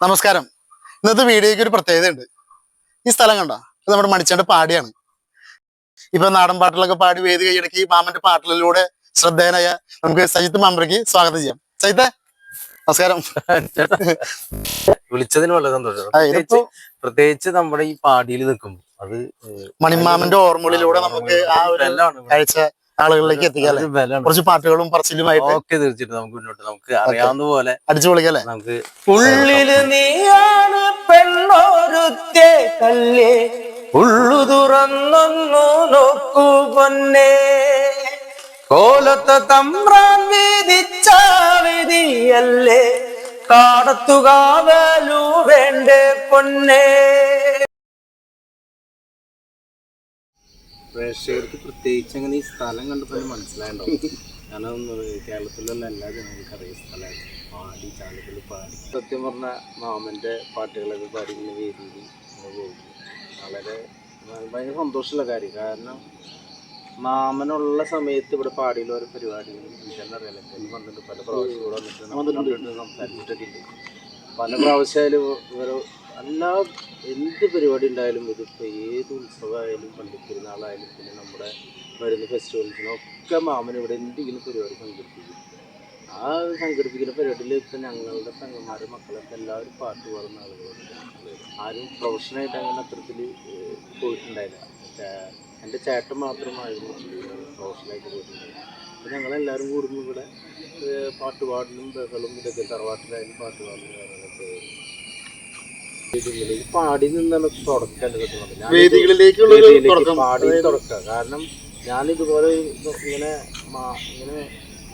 നമസ്കാരം. ഇന്നത്തെ വീഡിയോയ്ക്ക് ഒരു പ്രത്യേകത ഉണ്ട്. ഈ സ്ഥലം കണ്ടോ? ഇത് നമ്മുടെ മണിച്ചേന്റെ പാടിയാണ്. ഇപ്പൊ നാടൻ പാട്ടുകളൊക്കെ പാടി വേദി കൈയടക്കി മാമന്റെ പാട്ടുകളിലൂടെ ശ്രദ്ധേയനായ നമുക്ക് സജിത്ത് മാമ്പറയ്ക്ക് സ്വാഗതം ചെയ്യാം. സജിത്തെ നമസ്കാരം. വിളിച്ചതിന് വളരെ സന്തോഷം. പ്രത്യേകിച്ച് നമ്മുടെ ഈ പാടിയിൽ നിൽക്കും അത് മണിമാമന്റെ ഓർമ്മകളിലൂടെ നമുക്ക് ആ ഒരു കാഴ്ച ആളുകളിലേക്ക് എത്തിക്കാം. കുറച്ച് പാട്ടുകളും പറച്ചിലുമായിട്ട് ഓക്കെ, തീർച്ചയായിട്ടും നമുക്ക് മുന്നോട്ട് നമുക്ക് അറിയാവുന്ന പോലെ അടിച്ചു പൊളിക്കല്ലേ. നമുക്ക് ഉള്ളില് നീയാണ് പെണ്ണോരുത്തേ കല്ലേ ഉള്ളു തുറന്നൊന്നു നോക്കൂ പൊന്നേ കോലത്തെ തമ്പ്രാൻ വീതിച്ച വിധിയല്ലേ കാടത്തുകാവലു വേണ്ടേ പൊന്നേ. പ്രേക്ഷകർക്ക് പ്രത്യേകിച്ച് അങ്ങനെ ഈ സ്ഥലം കണ്ടപ്പോൾ മനസ്സിലായിട്ടുണ്ടാവും. കാരണം കേരളത്തിലുള്ള എല്ലാ ജനങ്ങൾക്കും അറിയാം സ്ഥലമാണ്. പാടി ചാലുകൾ പാടി സത്യം പറഞ്ഞ മാമൻ്റെ പാട്ടുകളൊക്കെ പാടിക്കുന്ന വേദിയിൽ പോകും. വളരെ ഭയങ്കര സന്തോഷമുള്ള കാര്യം. കാരണം മാമനുള്ള സമയത്ത് ഇവിടെ പാടിയുള്ള ഓരോ പരിപാടികളും എനിക്കെല്ലാം അറിയാലോ. എന്ന് പറഞ്ഞിട്ട് പല പ്രാവശ്യം കൂടെ വന്നിട്ട് സംസാരിച്ചിട്ടൊക്കെ ഉണ്ട്. പല പ്രാവശ്യമായാലും ഓരോ എല്ലാ എന്ത് പരിപാടി ഉണ്ടായാലും ഇതിപ്പോൾ ഏത് ഉത്സവമായാലും പള്ളിപ്പെരുന്നാളായാലും പിന്നെ നമ്മുടെ വരുന്ന ഫെസ്റ്റിവൽസിനൊക്കെ മാമൻ ഇവിടെ എന്തെങ്കിലും പരിപാടി സംഘടിപ്പിക്കും. ആ സംഘടിപ്പിക്കുന്ന പരിപാടിയിൽ ഇപ്പം ഞങ്ങളുടെ പെങ്ങന്മാരും മക്കളൊക്കെ എല്ലാവരും പാട്ട് പാടുന്ന ആളുകളുണ്ട്. ആരും പ്രൊഫഷണലായിട്ട് അങ്ങനെ അത്തരത്തിൽ പോയിട്ടുണ്ടായില്ല. എൻ്റെ ചേട്ടൻ മാത്രമായിരുന്നു പ്രൊഫഷണലായിട്ട് പോയിട്ടുണ്ടായിരുന്നു. അപ്പോൾ ഞങ്ങളെല്ലാവരും കൂടുമ്പോൾ ഇവിടെ പാട്ട് പാടലും ബഹളും ഇതൊക്കെ തറവാട്ടിലായാലും പാട്ട് പാടലും കാര്യങ്ങളൊക്കെ ഈ പാടി നിന്നാണ് തുടക്കം കിട്ടുന്നത്. പാടി തുടക്കം. കാരണം ഞാനിതുപോലെ ഇങ്ങനെ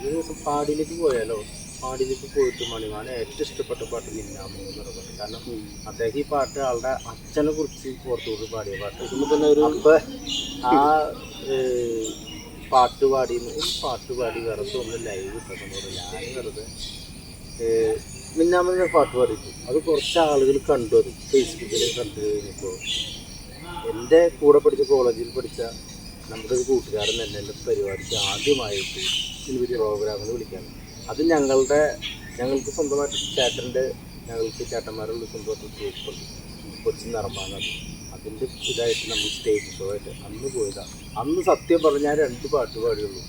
ഒരു ദിവസം പാടിയിലേക്ക് പോയാലോ, പാടിയിലേക്ക് പോയിട്ട് മണിമാനെ ഏറ്റവും ഇഷ്ടപ്പെട്ട പാട്ട് മിന്നാമോ എന്ന് പറഞ്ഞത്. കാരണം അദ്ദേഹം ഈ പാട്ട് ആളുടെ അച്ഛനെ കുറിച്ച് ഓർത്തുകൊണ്ട് പാടിയ പാട്ട്. അപ്പൊ ആ പാട്ട് പാടി വെറുതെ ഒന്ന് ലൈവ് കിട്ടുന്നത്. ഞാൻ വെറുതെ മിന്നാമ പാട്ട് പാടിയിട്ടു. അത് കുറച്ച് ആളുകൾ കണ്ടു. അത് ഫേസ്ബുക്കിൽ കണ്ടു കഴിഞ്ഞപ്പോൾ എൻ്റെ കൂടെ പഠിച്ച കോളേജിൽ പഠിച്ച നമ്മുടെ ഒരു കൂട്ടുകാരൻ തന്നെ എൻ്റെ പരിപാടിക്ക് ആദ്യമായിട്ട് പ്രോഗ്രാമിൽ വിളിക്കാൻ. അത് ഞങ്ങൾക്ക് സ്വന്തമായിട്ട് ഞങ്ങൾക്ക് ചേട്ടന്മാരുള്ള സ്വന്തമായിട്ട് ഗ്രൂപ്പുണ്ട്, കൊച്ചിൻ നിറമാണത്. അതിൻ്റെ ഇതായിട്ട് നമ്മൾ സ്റ്റേജ് ഷോ ആയിട്ട് അന്ന് പോയതാണ്. അന്ന് സത്യം പറഞ്ഞാൽ 2 പാട്ട് പാടിയുള്ളൂ.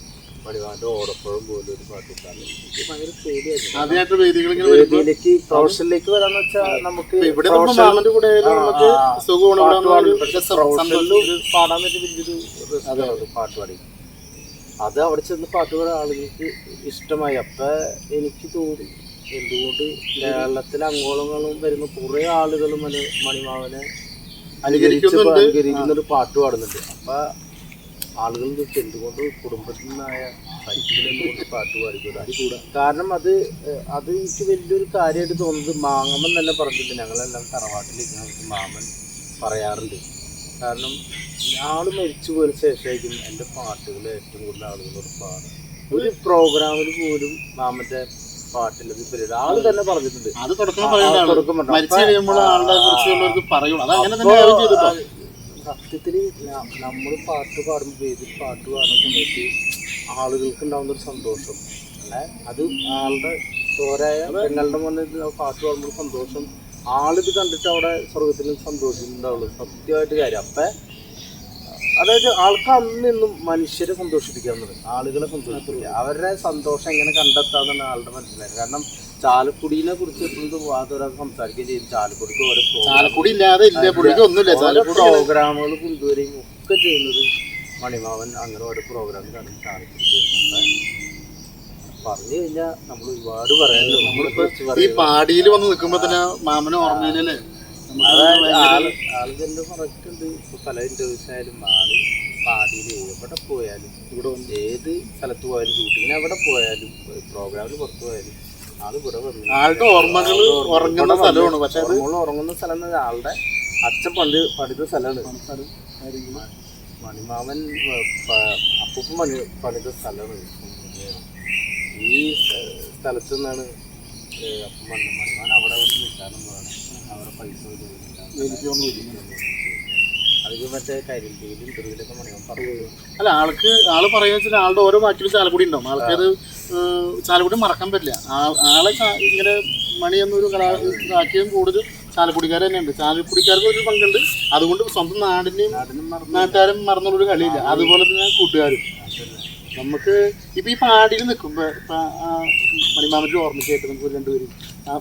മണിമാൻ്റെ ഓടപ്പുഴം പോലും ഒരു പാട്ട് കിട്ടാറില്ല. എനിക്ക് ഭയങ്കര പേടിയായിരുന്നു വേദിയിലേക്ക് പ്രൊഫഷനിലേക്ക് വരാന്ന് വെച്ചാൽ. നമുക്ക് പാടാൻ പറ്റിയ വലിയൊരു പാട്ട് പാടി. അത് അവിടെ ചെന്ന് പാട്ട് പാടാൻ ആളുകൾക്ക് ഇഷ്ടമായി. അപ്പം എനിക്ക് തോന്നി എന്തുകൊണ്ട് കേരളത്തിലെ അങ്ങോളങ്ങളും വരുന്ന കുറേ ആളുകൾ മണിമാവനെ അനുകരിക്കുന്നൊരു പാട്ട് പാടുന്നുണ്ട്. അപ്പം ആളുകൾ എന്തുകൊണ്ട് കുടുംബത്തിൽ നിന്നായ പരിസ്ഥിതി പാട്ട് പാടിക്കൂടാ. കാരണം അത് എനിക്ക് വലിയൊരു കാര്യമായിട്ട് തോന്നുന്നത് മാമൻ തന്നെ പറഞ്ഞിട്ടുണ്ട്. ഞങ്ങളെല്ലാം തറവാട്ടിലേക്ക് നമുക്ക് മാമൻ പറയാറുണ്ട്. കാരണം ആൾ മരിച്ചു പോയതിനു ശേഷമായിരിക്കും എൻ്റെ പാട്ടുകൾ ഏറ്റവും കൂടുതൽ ആളുകളോട് പാടും. ഒരു പ്രോഗ്രാമിൽ പോലും മാമൻ്റെ പാട്ടിലത് പരിപാടി ആള് തന്നെ പറഞ്ഞിട്ടുണ്ട്. സത്യത്തിൽ നമ്മൾ പാട്ട് പാടുമ്പോൾ വേദിയിൽ പാട്ട് പാടുന്ന സമയത്ത് ആളുകൾക്ക് ഉണ്ടാകുന്നൊരു സന്തോഷം അല്ലേ, അത് ആളുടെ ചോരായ പെങ്ങളുടെ മുന്നിൽ പാട്ട് പാടുമ്പോൾ സന്തോഷം ആളിത് കണ്ടിട്ട് അവിടെ സ്വർഗത്തിലും സന്തോഷിക്കുന്നുണ്ടാവുള്ളൂ. സത്യമായിട്ട് കാര്യം. അപ്പം അതായത് ആൾക്ക് അന്നെന്നും മനുഷ്യരെ സന്തോഷിപ്പിക്കാവുന്നത്, ആളുകളെ സന്തോഷിപ്പിക്കുക, അവരുടെ സന്തോഷം എങ്ങനെ കണ്ടെത്താമെന്നാണ് ആളുടെ മനസ്സിലായത്. കാരണം ചാലക്കുടിനെ കുറിച്ച് എപ്പോഴും വാദം സംസാരിക്കുകയും ചെയ്യും. ചാലക്കുടിക്ക് ഓരോ പ്രോഗ്രാമുകൾ കൊണ്ടുവരികയും ഒക്കെ ചെയ്യുന്നത് മണിമാവൻ അങ്ങനെ ഓരോ പ്രോഗ്രാമിലാണ് ചാലക്കുടി. പറഞ്ഞു കഴിഞ്ഞാൽ നമ്മൾ ഒരുപാട് പറയാനല്ലോ. ഈ പാടിയിൽ വന്ന് നിൽക്കുമ്പോ തന്നെ മാമനെ ഓർമ്മയിലല്ലേ. ആളുകളുടെ കറക്റ്റുണ്ട്. ഇപ്പൊ പല ഇന്റർവ്യൂസ് ആയാലും ആള് പാടിയിൽ എവിടെ പോയാലും ഇവിടെ ഏത് സ്ഥലത്ത് പോയാലും ഷൂട്ടിങ്ങിന് എവിടെ പോയാലും പ്രോഗ്രാമിൽ പുറത്തു പോയാലും ആള് ഇവിടെ വന്നു. ഉറങ്ങുന്ന സ്ഥലമാണ്. പക്ഷെ ഉറങ്ങുന്ന സ്ഥലം ആളുടെ അച്ഛൻ പണിത സ്ഥലമാണ്. മണിമാമൻ അപ്പൂപ്പൻ പണിത സ്ഥലമാണ്. ഈ സ്ഥലത്തു നിന്നാണ് മണിമാൻ അവിടെ വന്ന് നിൽക്കാനെന്നതാണ്. അവിടെ പൈസ അതൊക്കെ മറ്റേ കരിയിൽ ഇന്റർവ്യൂലൊക്കെ മണിമാൻ പറഞ്ഞു. അല്ല, ആള് പറയുക വെച്ചാൽ ആളുടെ ഓരോ വാക്കിലും ചാലക്കുടി ഉണ്ടാവും. ആൾക്കത് ചാലക്കുടി മറക്കാൻ പറ്റില്ല. ആളെ ഇങ്ങനെ മണി എന്നൊരു രാഷ്ട്രീയം കൂടുതൽ ചാലക്കുടിക്കാർ തന്നെയുണ്ട്. ചാലക്കുടിക്കാർക്ക് ഒരു പങ്കുണ്ട്. അതുകൊണ്ട് സ്വന്തം നാടിനെയും നാട്ടുകാരും മറന്നുള്ളൊരു കളിയില്ല. അതുപോലെ തന്നെ കൂട്ടുകാരും. നമുക്ക് ഇപ്പൊ ഈ പാടിയിൽ നിൽക്കുമ്പോ ഇപ്പൊ മണിമാമന്റെ ഓർമ്മയ്ക്കായിട്ട് നമുക്ക് രണ്ടുപേരും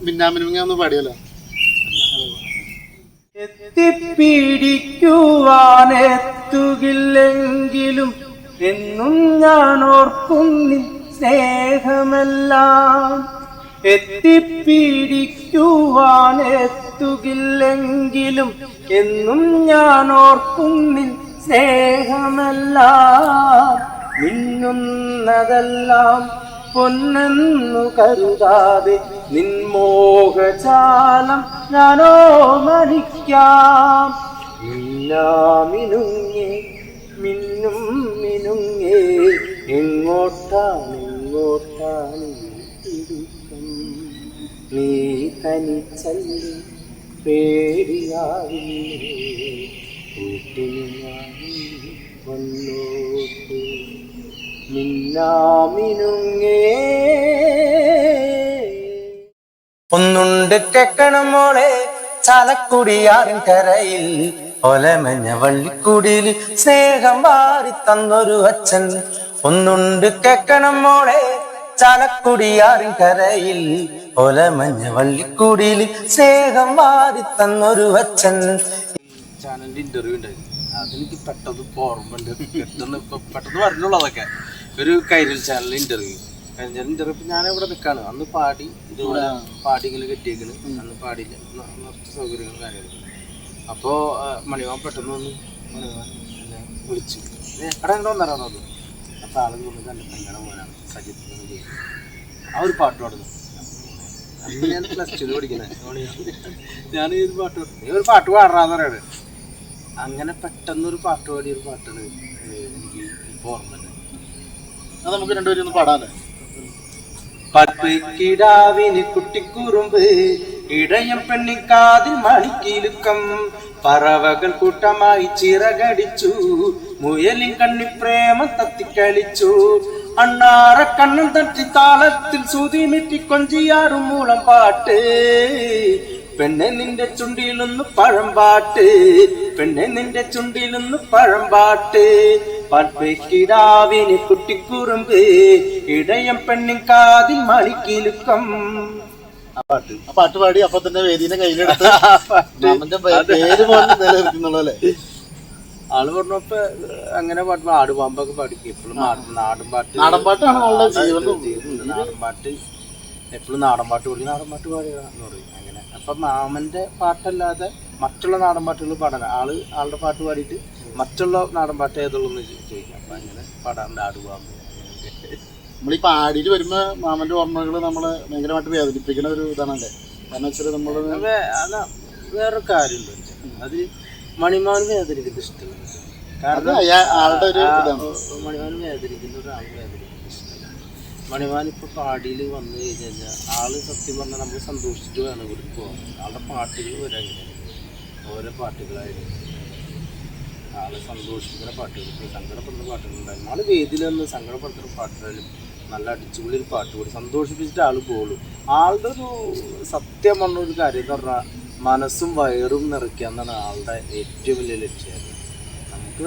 മിന്നാമിനുങ്ങ ഒന്ന് പാടിയല്ലോ. എത്തിപ്പിടിക്കുവാനെത്തുകില്ലെങ്കിലും എന്നും ഞാൻ ഓർക്കുന്നിൻ സ്നേഹമെല്ലാം. എത്തിപ്പിടിക്കുവാനെത്തുകില്ലെങ്കിലും എന്നും ഞാൻ ഓർക്കുന്നിൻ സ്നേഹമെല്ലാം. മിന്നുന്നതെല്ലാം പൊന്നെന്നു കരുതാതെ നിൻമോഹജാലം ഞാനോ മരിക്കാം. മിന്നാമിനുങ്ങേ മിന്നും മിനുങ്ങേ എങ്ങോട്ടാണ് തിടുക്കം. നീ തനിച്ചല്ലേ പേടിയാവില്ലേ കൂട്ടിന് ഞാൻ വന്നോട്ട്. മിന്നാമിനുങ്ങേ ഒന്നുണ്ട് കേക്കണം മോളെ ചാലക്കുടിയാറിൻ കരയിൽ ഒലമഞ്ഞ വള്ളിക്കുടിയിൽ സ്നേഹം വാരി തന്നൊരു അച്ഛൻ. ഒന്നുണ്ട് കേക്കണം മോളെ ചാലക്കുടിയാറിൻ കരയിൽ ഒലമഞ്ഞ വള്ളിക്കുടിയിൽ സ്നേഹം വാരി തന്നൊരു അച്ഛൻ. ചാനലിന്റെ ഇന്റർവ്യൂ ഉണ്ടായിരുന്നു. അതെനിക്ക് പെട്ടെന്ന് ഓർമ്മയുണ്ട്. പെട്ടെന്ന് പറഞ്ഞുള്ളൂ. അതൊക്കെ ഒരു കൈരൽ ചാനലിൽ ഇന്റർവ്യൂ ഞാനിവിടെ നിൽക്കാണ്. അന്ന് പാടി ഇതുപോലെ പാടി ഇങ്ങനെ കെട്ടിയേക്കണ്. അന്ന് പാടിയില്ല, കുറച്ച് സൗകര്യങ്ങളും കാര്യങ്ങളും. അപ്പോൾ മണിമാൻ പെട്ടെന്ന് വന്ന് മണിമാൻ എന്നെ വിളിച്ചു. എടാ എങ്ങനെ വന്നറിയാൻ തോന്നുന്നു. അപ്പോൾ ആളും കൊണ്ടത് എൻ്റെ പെങ്ങളുടെ മോനാണ് സജിത്ത്. ആ ഒരു പാട്ട് പാടുന്നു. അന്ന് ഞാൻ +2 പഠിക്കുന്നത്. ഞാൻ ഈ ഒരു പാട്ട് പാടും. നീ ഒരു പാട്ട് പാടാന്ന് പറയാണ്. അങ്ങനെ പെട്ടെന്നൊരു പാട്ട് പാടിയ ഒരു പാട്ടാണ് എനിക്ക് ഇപ്പോൾ ഓർമ്മ. അത് നമുക്ക് രണ്ടുപേരും ഒന്ന് പാടാല്ലേ. പട്ടിക്കിടാവിന് കുട്ടിക്കുറുമ്പ് ഇടയം പെണ്ണിക്കാതിൽ മണിക്കിലുക്കം. പറവകൾ കൂട്ടമായി ചിറകടിച്ചു മുയലിൻ കണ്ണി പ്രേമം തത്തിക്കളിച്ചു. അണ്ണാറ കണ്ണൻ തട്ടി താളത്തിൽ സുതിമിറ്റി കൊഞ്ചിയാടും മൂളം പാട്ട്. പെണ്ണെ നിന്റെ ചുണ്ടിലൊന്ന് പഴമ്പാട്ട്. പെണ്ണെ നിന്റെ ചുണ്ടിലൊന്ന് പഴമ്പാട്ട്. പട്ടിക്കിടാവിന് കുട്ടിക്കുറുമ്പ് ഇടയം പെണ്ണിൻ കാതിൽ മണിക്കിലുക്കം. ആ പാട്ട് പാടി അപ്പൊ തന്നെ വേദീനെ കയ്യിലെടുത്ത് മാമന്റെ പേര് പോലെ നിലനിർത്തുന്നുള്ളൂ. ആള് പറഞ്ഞപ്പോ അങ്ങനെ പാട്ട് ആടുപാമ്പൊക്കെ പാടിക്കും. എപ്പോഴും നാടൻപാട്ട്. നാടൻപാട്ടാണ് ആളുടെ ജീവൻ. നാടൻപാട്ട് എപ്പോഴും നാടൻപാട്ട് പാടി നാടൻപാട്ട് പാടുകയെന്ന് പറയും. അങ്ങനെ അപ്പൊ മാമന്റെ പാട്ടല്ലാതെ മറ്റുള്ള നാടൻപാട്ടുകൾ പാടാൻ ആളുടെ പാട്ട് പാടിയിട്ട് മറ്റുള്ള നാടൻപാട്ട് ഏതുള്ളൂ ചോദിക്കാം. അപ്പൊ അങ്ങനെ പാടാറുണ്ട് ആടുപാമ്പ്. നമ്മളീ പാടിയിട്ട് വരുമ്പോ മാമന്റെ ഓർമ്മകൾ നമ്മളെ ഭയങ്കരമായിട്ട് വേദനിപ്പിക്കുന്ന ഒരു ഇതാണല്ലേ. കാരണം വെച്ചാൽ നമ്മള് വേറൊരു കാര്യമുണ്ട്. അത് മണിമാൻ വേദനിക്കുന്നത് ഇഷ്ടമല്ല. കാരണം ആളുടെ ഒരു മണിമാൻ വേദനിക്കുന്ന ഒരാൾ വേദനിക്കുന്നത് ഇഷ്ടമല്ല. മണിമാൻ ഇപ്പൊ പാടിയിൽ വന്നു കഴിഞ്ഞാൽ ആള് സത്യം പറഞ്ഞാൽ നമ്മൾ സന്തോഷിച്ചിട്ട് വേണം ഇവിടെ പോകാൻ. ആളുടെ പാട്ടുകൾ വരാൻ ഓരോ പാട്ടുകളായിരുന്നു. ആളെ സന്തോഷിക്കുന്ന പാട്ടുകൾ, സങ്കടപ്പെടുന്ന പാട്ടുകളുണ്ടായിരുന്നു. ആള് വേദിയിൽ നിന്ന് സങ്കടപ്പെടുത്തുന്ന പാട്ടുകളിലും നല്ല അടിച്ചുപൊളിയൊരു പാട്ട് കൂടി സന്തോഷിപ്പിച്ചിട്ട് ആള് പോകുള്ളൂ. ആളുടെ ഒരു സത്യം പറഞ്ഞൊരു കാര്യം എന്ന് പറഞ്ഞാൽ മനസ്സും വയറും നിറയ്ക്കുക എന്നാണ് ആളുടെ ഏറ്റവും വലിയ ലക്ഷ്യം. നമുക്ക്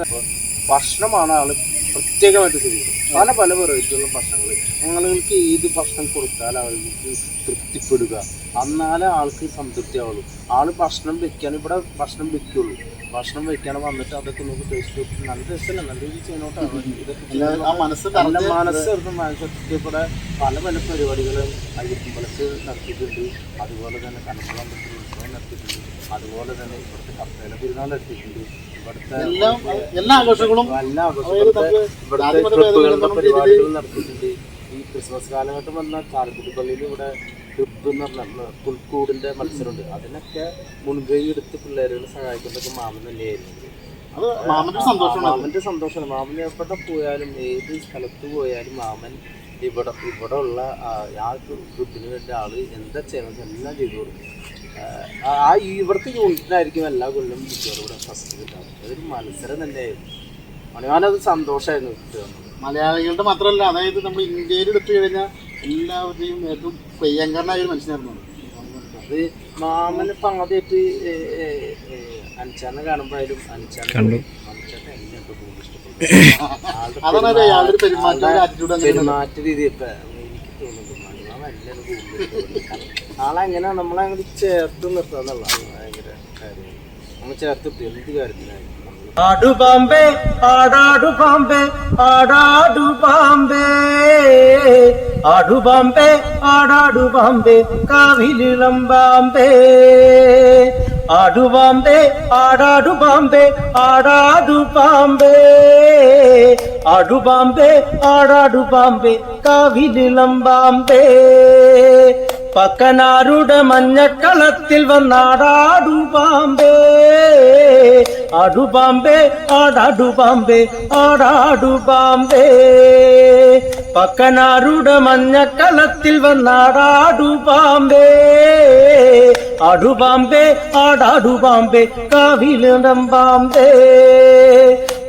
ഭക്ഷണമാണ് ആള് പ്രത്യേകമായിട്ട് ശ്രദ്ധിക്കുന്നത്. പല പല വെറൈറ്റിയുള്ള ഭക്ഷണങ്ങൾ. ഞങ്ങൾക്ക് ഏത് ഭക്ഷണം കൊടുത്താൽ അവർക്ക് തൃപ്തിപ്പെടുക, എന്നാലേ ആൾക്ക് സംതൃപ്തി ആവുള്ളൂ. ആള് ഭക്ഷണം വെക്കാൻ ഇവിടെ ഭക്ഷണം വെക്കുള്ളൂ. ഭക്ഷണം വെക്കാൻ വന്നിട്ട് അതൊക്കെ നമുക്ക് ടേസ്റ്റ് നല്ല രസമല്ല, നല്ല രീതി ചെയ്യുന്നോട്ടാണ്. ഇതൊക്കെ മനസ്സെടുത്ത് ഇവിടെ പല പല പരിപാടികളും അയ്യപ്പമ്പലത്ത് നടത്തിയിട്ടുണ്ട്. അതുപോലെ തന്നെ കനമ്പളം ഉത്സവം നടത്തിയിട്ടുണ്ട്. അതുപോലെ തന്നെ ഇവിടുത്തെ കപ്പേല പെരുന്നാൾ നടത്തിയിട്ടുണ്ട്. ഇവിടുത്തെ എല്ലാ ആഘോഷങ്ങളും പരിപാടികൾ നടത്തിയിട്ടുണ്ട്. ഈ ക്രിസ്മസ് കാലഘട്ടം വന്ന ചാലക്കുടി പള്ളിയിൽ ഇവിടെ ട്രിപ്പ് എന്ന് പറഞ്ഞ പുൽക്കൂടിന്റെ മത്സരമുണ്ട്. അതിനൊക്കെ മുൻകൈ എടുത്ത് പിള്ളേരുകളെ സഹായിക്കുന്നതൊക്കെ മാമൻ തന്നെയായിരുന്നു. അത് മാമന്റെ സന്തോഷമാണ്. മാമൻ എവിടെ പോയാലും ഏത് സ്ഥലത്ത് പോയാലും മാമൻ ഇവിടെ ഉള്ള ആ ട്രിപ്പിന് വേണ്ടി ആള് എന്താ ചെയ്യണം എല്ലാം ചെയ്തു കൊടുക്കും. ആ ഇവിടുത്തെ യൂണിറ്റിനായിരിക്കും എല്ലാ കൊല്ലം ഇവിടെ ഫസ്റ്റ് കിട്ടാറ്. അതൊരു മത്സരം തന്നെയായിരുന്നു. മണിമാനത് സന്തോഷമായിരുന്നു കിട്ടുക. മലയാളികളുടെ മാത്രമല്ല, അതായത് നമ്മൾ ഇന്ത്യയിൽ എടുത്തു കഴിഞ്ഞാൽ എല്ലാവരുടെയും ഏറ്റവും പ്രിയങ്കരനായ ഒരു മനുഷ്യനായിരുന്നു. അത് മാമനിപ്പോ ആദ്യമായിട്ട് അൻചാനെ കാണുമ്പോഴും അൻചാനെ പെരുമാറ്റ രീതി ഇപ്പൊ എനിക്ക് തോന്നുന്നുണ്ട് മണിമാ നല്ലൊരു ആളെങ്ങനെ നമ്മളെ അങ്ങോട്ട് ചേർത്ത് നിർത്താന്നുള്ളതാണ് ഭയങ്കര കാര്യം. നമ്മൾ ചേർത്തിട്ട് എന്ത് കാര്യത്തിനായി ആടു പാമ്പേ ആടാടു പാമ്പേ ആടാടു പാമ്പേ ആടു പാമ്പേ ആടാടു പാമ്പേ കാവിലിളം പാമ്പേ ആടു പാമ്പേ ആടാടു പാമ്പേ ആടാടു പാമ്പേ ആടു പാമ്പേ ആടാടു പാമ്പേ കാവിലിളം പാമ്പേ പക്കനാരുടെ മഞ്ഞക്കളത്തിൽ വന്നാടാടു പാമ്പേ ആടു പാമ്പേ ആടാടു പാമ്പേ ആടാടു പാമ്പേ പക്കനാരുടെ മഞ്ഞക്കളത്തിൽ വന്നാടാടു പാമ്പേ ആടു പാമ്പേ ആടാടു പാമ്പേ കാവിലിടം പാമ്പേ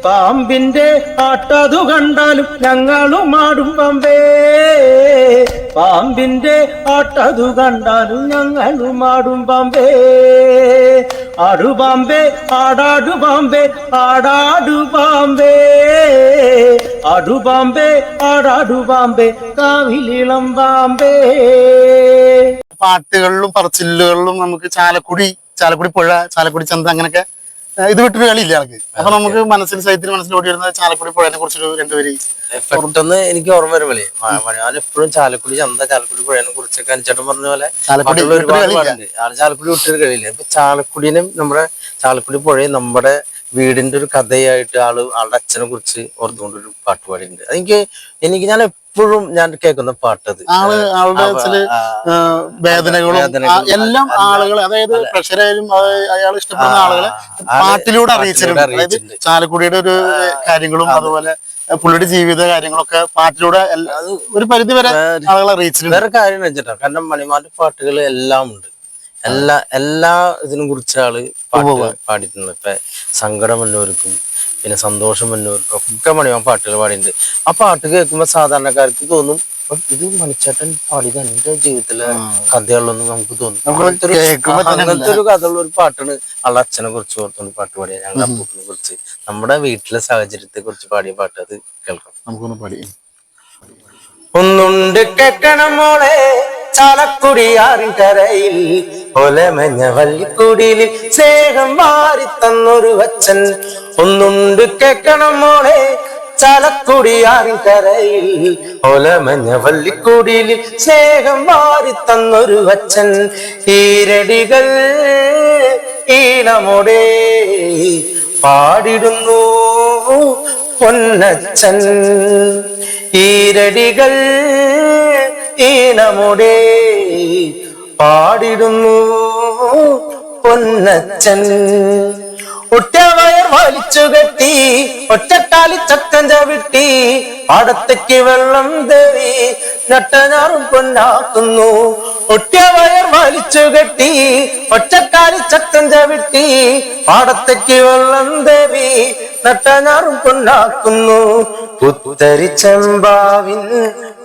പാമ്പിന്റെ ആട്ടതു കണ്ടാലും ഞങ്ങളും ആടും പാമ്പേ പാമ്പിന്റെ ആട്ടതു കണ്ടാലും ഞങ്ങളും ആടും പാമ്പേ ആടു പാമ്പേ ആടാടു പാമ്പേ ആടാടു പാമ്പേ ആടു പാമ്പേ ആടാടു പാമ്പേ കാവിലിളം പാമ്പേ. പാട്ടുകളിലും പറച്ചിലുകളിലും നമുക്ക് ചാലക്കുടി പുഴ, ചാലക്കുടി ചന്ത അങ്ങനെയൊക്കെ ഇത് വിട്ടൊരു കളിയില്ല ആൾക്ക്. അപ്പൊ നമുക്ക് മനസ്സിൽ ഓടി വരുന്നത് ചാലക്കുടി പുഴനെ കുറിച്ചൊരു രണ്ടുപേര് പെട്ടെന്ന് എനിക്ക് ഓർമ്മ വരുമ്പോഴേ ഞാൻ എപ്പോഴും ചാലക്കുടി ചന്ത, ചാലക്കുടി പുഴനെ കുറിച്ചൊക്കെ അനിച്ചേട്ടൻ പറഞ്ഞ പോലെ ഒരുപാട് പാടുണ്ട്. ചാലക്കുടി വിട്ടൊരു കളിയില്ല. ഇപ്പൊ ചാലക്കുടിനും നമ്മുടെ ചാലക്കുടി പുഴയും നമ്മുടെ വീടിന്റെ ഒരു കഥയായിട്ട് ആളുടെ അച്ഛനെ കുറിച്ച് ഓർത്തുകൊണ്ടൊരു പാട്ട് പാടിയിട്ടുണ്ട്. എനിക്ക് ഞാൻ എപ്പോഴും ഞാൻ കേൾക്കുന്ന പാട്ടത് ആളുടെ ചില വേദനകളും എല്ലാം ആളുകൾ, അതായത് പ്രഷറായാലും അയാൾ ഇഷ്ടപ്പെടുന്ന ആളുകളെ പാട്ടിലൂടെ അറിയിച്ചിട്ടുണ്ട്. അതായത് ചാലക്കുടിയുടെ ഒരു കാര്യങ്ങളും അതുപോലെ പുള്ളിയുടെ ജീവിത കാര്യങ്ങളൊക്കെ പാട്ടിലൂടെ ഒരു പരിധി വരെ ആളുകളെ അറിയിച്ചിട്ടുണ്ട്. വേറെ കാര്യം വെച്ചിട്ടാ, കാരണം മണിമാന്റെ പാട്ടുകൾ എല്ലാം ഉണ്ട്. എല്ലാ ഇതിനെ കുറിച്ച് ആള് പാടിയിട്ടുണ്ട്. ഇപ്പൊ സങ്കടം വന്നവർക്കും പിന്നെ സന്തോഷം വന്നവർക്കും ഒക്കെ മണിമാൻ പാട്ടുകൾ പാടിയിട്ടുണ്ട്. ആ പാട്ട് കേൾക്കുമ്പോ സാധാരണക്കാർക്ക് തോന്നും ഇത് മണിച്ചേട്ടൻ പാടിയത് എന്റെ ജീവിതത്തിലെ കഥകളൊന്നും നമുക്ക് തോന്നും. അങ്ങനത്തെ ഒരു കഥയുള്ള ഒരു പാട്ടാണ് ആളുടെ അച്ഛനെ കുറിച്ച് ഓർത്തുകൊണ്ട് പാട്ട് പാടിയ, ഞങ്ങളുടെ അപ്പൂപ്പിനെ കുറിച്ച്, നമ്മുടെ വീട്ടിലെ സാഹചര്യത്തെ കുറിച്ച് പാടിയ പാട്ട് അത് കേൾക്കാം. നമുക്കൊന്ന് പാടി. ഒന്നുണ്ട് കേക്കണം മോളെ ചാലക്കുടിയാറിൻ കരയിൽ ഒലമഞ്ഞ വള്ളിക്കുടിയിൽ സ്നേഹം വാരി തന്നൊരു അച്ഛൻ. ഒന്നുണ്ട് കേക്കണം മോളെ ചാലക്കുടിയാറിൻ കരയിൽ ഒലമഞ്ഞ വള്ളിക്കുടിയിൽ സ്നേഹം വാരി തന്നൊരു അച്ഛൻ. ഈരടികൾ ഈണമോടെ പാടിടുന്നു പൊന്നച്ഛൻ. ഈരടികൾ ഈണമോടെ പാടിടുന്നു പൊന്നച്ഛൻ. ഒറ്റവയർ വലിച്ചു കെട്ടി ഒറ്റക്കാലി ചക്കൻ ചവിട്ടി പാടത്തേക്ക് വെള്ളം തേറി നട്ടഞ്ഞാറും പൊന്നാക്കുന്നു. ഒറ്റവയർ വലിച്ചു കെട്ടി ഒറ്റക്കാലി ചക്കൻ ചവിട്ടി പാടത്തേക്ക് വെള്ളം തേറി നട്ടഞ്ഞാറും പൊന്നാക്കുന്നു. പുത്തരി ചെമ്പാവിൻ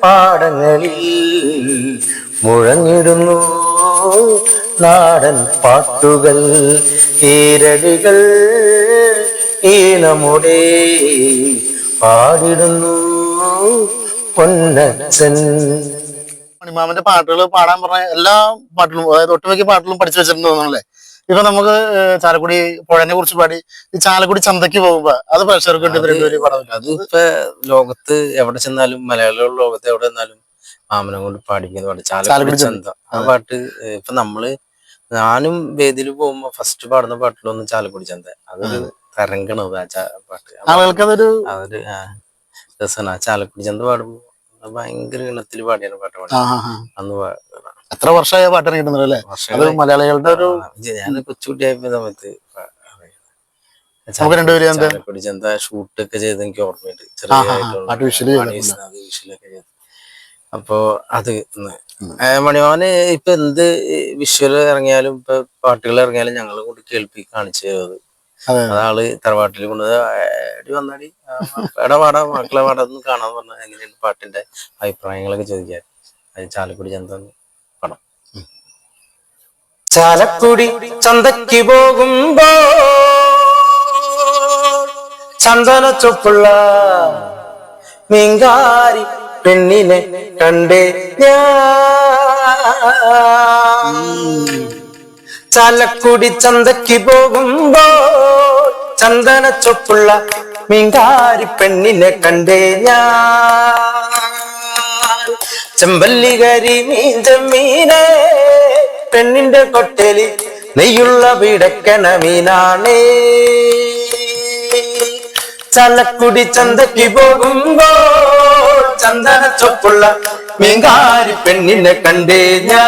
പാടങ്ങളിൽ മുഴങ്ങിടുന്നു നാടൻ പാട്ടുകൾ. ഈരടികൾ ഈണമോടെ പാടിടുന്നു പൊന്നച്ഛൻ. മണിമാമന്റെ പാട്ടുകൾ പാടാൻ പറഞ്ഞ എല്ലാ പാട്ടിലും, അതായത് ഒട്ടുമിക്ക പാട്ടിലും പഠിച്ചു വെച്ചിട്ടുണ്ട് തോന്നുന്നല്ലേ. ഇപ്പൊ നമുക്ക് ചാലക്കുടി പുഴനെ കുറിച്ച് പാടി, ഈ ചാലക്കുടി ചന്തക്ക് പോകുമ്പോ അത് പ്രേക്ഷകർക്ക് അതിപ്പോ ലോകത്ത് എവിടെ ചെന്നാലും, മലയാളികളുടെ ലോകത്ത് എവിടെ ചെന്നാലും മാമനെ കൊണ്ട് പാടിക്കുന്ന പാട്ട് ചാലക്കുടി ചന്ത. ആ പാട്ട് ഇപ്പൊ ഞാനും വേദിയിൽ പോകുമ്പോ ഫസ്റ്റ് പാടുന്ന പാട്ടിലൊന്നും ചാലക്കുടി ചന്ത. അതൊരു തരംഗണത് ആ പാട്ട്. അതൊരു രസമാണ്. ആ ചാലക്കുടി ചന്ത പാടുമ്പോ ഭയങ്കര ഗണത്തിൽ പാടിയാണ് പാട്ട് പാടി. അന്ന് എത്ര വർഷമായ പാട്ട് ഇറങ്ങിയിട്ടുണ്ടല്ലോ അല്ലേ? അത് മലയാളികളുടെ ഒരു, ഞാൻ കൊച്ചുകുട്ടിയായപ്പോ സമയത്ത് ചാലക്കുടി ചന്ത ഷൂട്ടൊക്കെ ചെയ്ത് എനിക്ക് ഓർമ്മയുണ്ട്. ചെറിയ അപ്പൊ അത് മണിമാന് ഇപ്പൊ എന്ത് വിഷ്വൽ ഇറങ്ങിയാലും ഇപ്പൊ പാട്ടുകൾ ഇറങ്ങിയാലും ഞങ്ങളെ കൊണ്ട് കാണിച്ചു തരുന്നത്. അതാള് തറവാട്ടിൽ കൊണ്ടത് എടി വന്നാടി എടാ പാടാ മക്കളെ പാടാ ഒന്ന് കാണാന്ന് പറഞ്ഞാൽ എങ്ങനെയാണ് പാട്ടിന്റെ അഭിപ്രായങ്ങളൊക്കെ ചോദിക്കാൻ. അത് ചാലക്കുടി ചന്ത പടം. ചാലക്കുടി ചന്തയ്ക്ക് പോകുമ്പോ ചന്ദന ചൊപ്പുള്ള മീങ്കാരി പെണ്ണിനെ കണ്ടേ ഞാൻ. ചാലക്കുടി ചന്തയ്ക്ക് പോകുമ്പോ ചന്ദന ചൊപ്പുള്ള മീങ്കാരി പെണ്ണിനെ കണ്ടേ ഞാൻ. ചെമ്പല്ലികരി മീൻ ചെമ്മീനെ പെണ്ണിന്റെ കൊട്ടലി നെയ്യുള്ള പിടക്കണ മീനാണേ. ചാലക്കുടി ചന്തയ്ക്ക് പോകുമ്പോ ചന്ദന ചൊപ്പുള്ള മീങ്കാരി പെണ്ണിനെ കണ്ടേ ഞാൻ.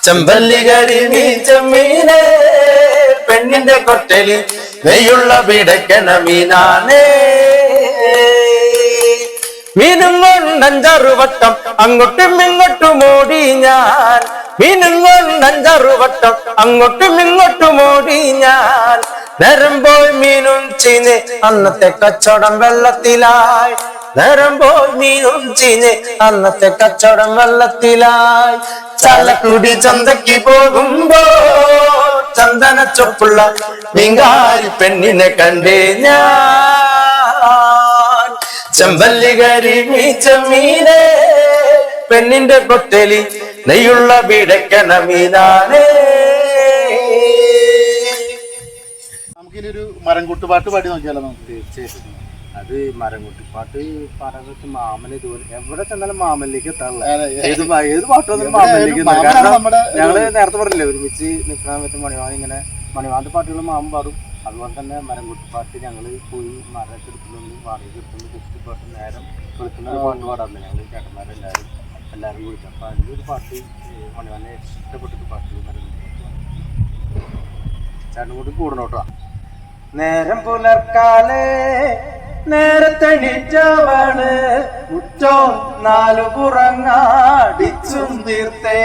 ചെമ്പല്ലികരി മീൻ ചെമ്മീനെ പെണ്ണിന്റെ കൊട്ടലി നെയ്യുള്ള പിടക്കണ മീനാണേ. മീനും കൊണ്ട് 5-6 വട്ടം അങ്ങോട്ടും ഇങ്ങോട്ടും ഓടി ഞാൻ. മീനും കൊണ്ട് 5-6 വട്ടം അങ്ങോട്ടും ഇങ്ങോട്ടും ഓടി ഞാൻ. നേരം പോയി മീനും ചീഞ്ഞ് അന്നത്തെ കച്ചവടം വെള്ളത്തിലായി. നേരം പോയി മീനും ചീഞ്ഞ് അന്നത്തെ കച്ചവടം വെള്ളത്തിലായി. ചാലക്കുടി ചന്തയ്ക്ക് പോകുമ്പോ ചന്ദന ചൊപ്പുള്ള മീങ്കാരി പെണ്ണിനെ കണ്ടേ ഞാൻ. ചെമ്പല്ലികരി മീച്ചമീനെ പെണ്ണിന്റെ കൊട്ടലി നെയ്യുള്ള പിടക്കണ മീനാണേ. നമുക്കിനി ഒരു മരംകൂട്ടുപാട്ട് പാടി നോക്കിയാലോ നമുക്ക്? തീർച്ചയായിട്ടും. അത് മരംകുട്ടിപ്പാട്ട് പറഞ്ഞിട്ട് മാമൻ ഇതുപോലെ എവിടെ ചെന്നാലും മാമനിലേക്ക് എത്താറില്ല. ഏത് പാട്ട് വന്നാലും മാമനിലേക്ക് എത്താം. കാരണം ഞങ്ങള് നേരത്തെ പറഞ്ഞില്ലേ ഒരുമിച്ച് നിൽക്കാൻ പറ്റും ഇങ്ങനെ മണിവാന്ത പാട്ടുകൾ മാമൻ പാടും. അതുപോലെ തന്നെ മരംകുട്ടിപ്പാട്ട് ഞങ്ങൾ പോയി മരമൊക്കെ എടുത്തുകൊണ്ട് വാടകയ്ക്ക് എടുത്തുകൊണ്ട് കുട്ടിപ്പാട്ട് നേരം വെളുക്കുന്ന ഒരു പാട്ട് പാടാറില്ല ഞങ്ങൾ ചേട്ടന്മാരെല്ലാവരും വിളിച്ചു. അപ്പം അതിലൊരു പാട്ട് മണിവാനെ ഇഷ്ടപ്പെട്ടൊരു പാട്ട് മരംകുട്ടിപ്പാട്ട് ചേട്ടൻ കൂടി കൂടണോട്ടോ. നേരം പുലർക്കാലേ നേരത്തെണീറ്റവള് മുറ്റോ 4 പുറങ്ങാടിച്ചും തീർത്തേ.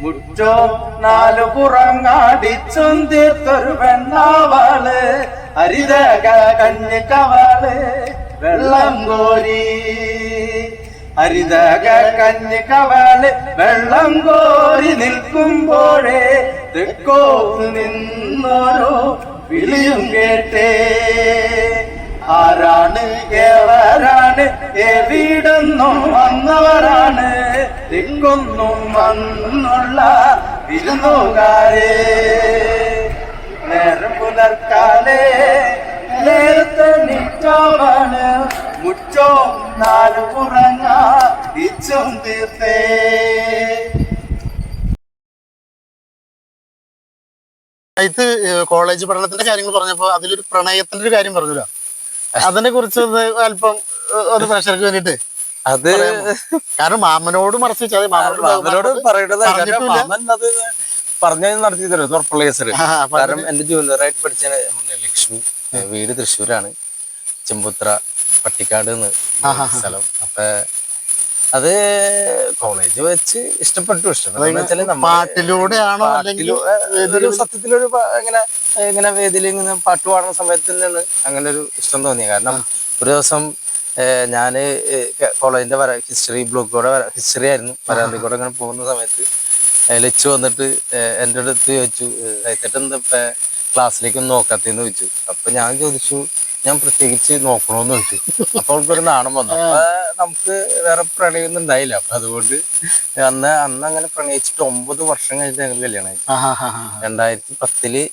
മുറ്റോ 4 പുറങ്ങാടിച്ചും തീർത്തൊരു പെണ്ണാവള് ഹരിതക കഞ്ഞിക്കവള് വെള്ളം കോരി. ഹരിതക കഞ്ഞിക്കവള് വെള്ളം കോരി നിൽക്കുമ്പോഴേ തെക്കോ നിന്നോരോ വിളിയും കേട്ടേ. ആരാണ് ഏവരാണ് എവിടുന്നും വന്നവരാണ് തെക്കൊന്നും വന്നുള്ള വിരുന്നുകാരെ. നേരം പുലർക്കാലേ നേരത്തെ നിറ്റോവാണ് മുറ്റോ 4 പുറങ്ങാടിച്ചും തീർത്തേ. ഇത് കോളേജ് പഠനത്തിന്റെ കാര്യങ്ങൾ പറഞ്ഞപ്പോ അതിലൊരു പ്രണയത്തിന്റെ ഒരു കാര്യം പറഞ്ഞല്ലോ, അതിനെ കുറിച്ച് അല്പം ഒരു പ്രഷർക്ക് വേണ്ടിട്ട്. അത് കാരണം മാമനോട് മറച്ചു വെച്ചാൽ മാമനോട് പറയേണ്ടത് മാമൻ അത് പറഞ്ഞു നടത്തി തരും ഉറപ്പുള്ള കേസര്. കാരണം എന്റെ ജൂനിയറായിട്ട് പഠിച്ച ലക്ഷ്മി വീട് തൃശ്ശൂരാണ്, ചെമ്പുത്ര പട്ടിക്കാട് സ്ഥലം. അപ്പൊ അത് കോളേജ് വെച്ച് ഇഷ്ടപ്പെട്ടു. പാട്ടിലൂടെയാണോ സത്യത്തിലൊരു ഇങ്ങനെ വേദിയിൽ ഇങ്ങനെ പാട്ട് പാടുന്ന സമയത്ത് തന്നെയാണ് അങ്ങനെ ഒരു ഇഷ്ടം തോന്നിയത്. കാരണം ഒരു ദിവസം ഞാന് കോളേജിന്റെ ഹിസ്റ്ററി ബ്ലോക്കോടെ ഹിസ്റ്ററി ആയിരുന്നു വരാന്തിക്കൂടെ ഇങ്ങനെ പോകുന്ന സമയത്ത് ലച്ചു വന്നിട്ട് എൻ്റെ അടുത്ത് ചോദിച്ചു, എന്താ ക്ലാസ്സിലേക്ക് നോക്കാത്തേന്ന് ചോദിച്ചു. അപ്പൊ ഞാൻ ചോദിച്ചു, ഞാൻ പ്രത്യേകിച്ച് നോക്കണോന്ന് ചോദിച്ചു. അപ്പൊ അവൾക്കൊരു നാണം വന്നു. അപ്പൊ നമുക്ക് വേറെ പ്രണയമൊന്നും ഉണ്ടായില്ല. അപ്പൊ അതുകൊണ്ട് അന്ന് അങ്ങനെ പ്രണയിച്ചിട്ട് 9 വർഷം കഴിഞ്ഞിട്ട് ഞങ്ങൾ കല്യാണം കഴിച്ചു. 2010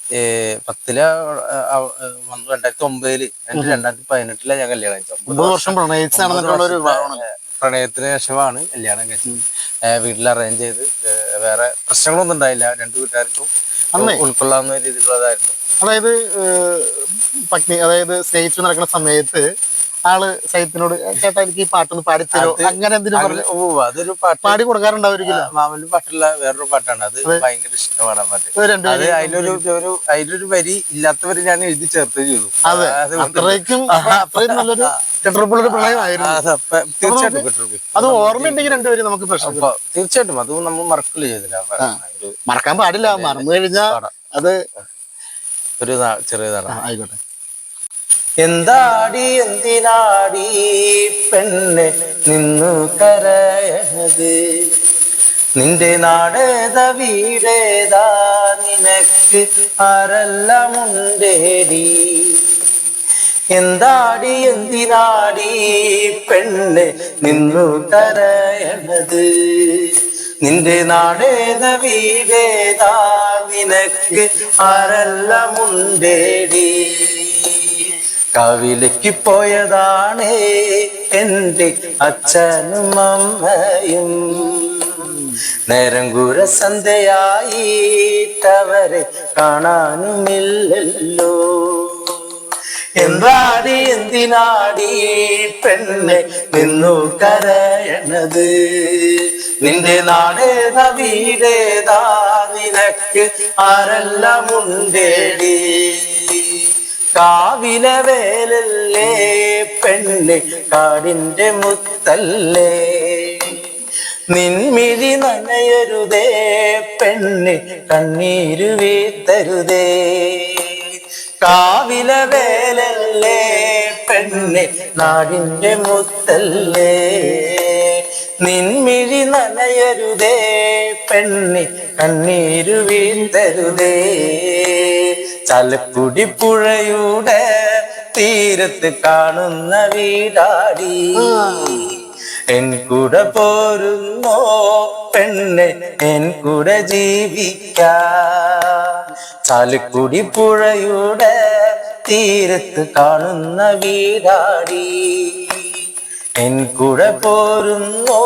വന്നു. 2009 2018 ഞാൻ കല്യാണം കഴിച്ചു. 9 വർഷം പ്രണയത്തിന് ശേഷമാണ് കല്യാണം കഴിച്ചത്. വീട്ടിൽ അറേഞ്ച് ചെയ്ത് വേറെ പ്രശ്നങ്ങളൊന്നും ഉണ്ടായില്ല. 2 വീട്ടുകാർക്കും ഉൾക്കൊള്ളാവുന്ന രീതിയിലുള്ളതായിരുന്നു. അതായത് പത്നി സ്നേഹിച്ചു നടക്കുന്ന സമയത്ത് ആള് സൈത്തിനോട് ചേട്ടാ എനിക്ക് ഈ പാട്ടൊന്ന് പാടിത്തരോ അങ്ങനെ എന്തിനും പറഞ്ഞു. അതൊരു പാട്ട് പാടി കൊടുക്കാറുണ്ടാവുമായിരിക്കില്ല. മാമന്റെ പാട്ടുള്ള വേറൊരു പാട്ടാണ്. അത് ഭയങ്കര ഇഷ്ടമാണ് ആ പാട്ട്. അത് അതിലൊരു വരി ഇല്ലാത്തവര് ഞാൻ എഴുതി ചേർത്ത് ചെയ്തു. അതെ, അത്രയും നല്ലൊരു കെട്ടുറപ്പുള്ളൊരു പ്രണയമായിരുന്നു. തീർച്ചയായിട്ടും അത് ഓർമ്മയുണ്ടെങ്കിൽ രണ്ടുപേരും നമുക്ക് പ്രശ്നം. തീർച്ചയായിട്ടും അത് നമ്മൾ മറക്കില്ല ചെയ്തില്ല. മറക്കാൻ പാടില്ല. മറന്നു കഴിഞ്ഞാൽ അത് ഒരു ചെറിയതാണ്. ആയിക്കോട്ടെ. എന്താടി എന്തിനാടി പെണ്ണ് നിന്നു കരയണത്, നിന്റെ നാടേത വീടേതാ നിനക്ക് ആരെല്ലാം ഉണ്ടേടി എന്താടി എന്തിനാടി പെണ്ണ് നിന്നു കരയണത് നിന്റെ നാടേത വീടേതാ നിനക്ക് ആരെല്ലാം ഉണ്ടേടി കാവിലേക്ക് പോയതാണ് എൻ്റെ അച്ഛനും അമ്മയും നേരം കൂര സന്ധ്യയായിട്ടവരെ കാണാനുമില്ലല്ലോ എന്താടി എന്തിനാടി പെണ്ണെ നിന്നു കരയണത് നിന്റെ നാടേത വീടേതാ നിനക്ക് ആരെല്ലാം ഉണ്ടേടി കാവിലെ വേലല്ലേ പെണ്ണെ കാടിന്റെ മുത്തല്ലേ നിൻമിഴി നനയരുതേ പെണ്ണ് കണ്ണീര് വീഴ്ത്തരുതേ കാവിലെ വേലല്ലേ പെണ്ണ് നാടിന്റെ മുത്തല്ലേ നിൻമിഴി നനയരുതേ പെണ്ണ് കണ്ണീര് വീഴ്ത്തരുതേ ചാലക്കുടി പുഴയുടെ തീരത്ത് കാണുന്ന വീടാടി എൻ കൂടെ പോരുന്നോ പെണ്ണെ എൻ കൂടെ ജീവിക്കാൻ ചാലക്കുടി പുഴയുടെ തീരത്ത് കാണുന്ന വീടാടി എൻ കൂടെ പോരുന്നോ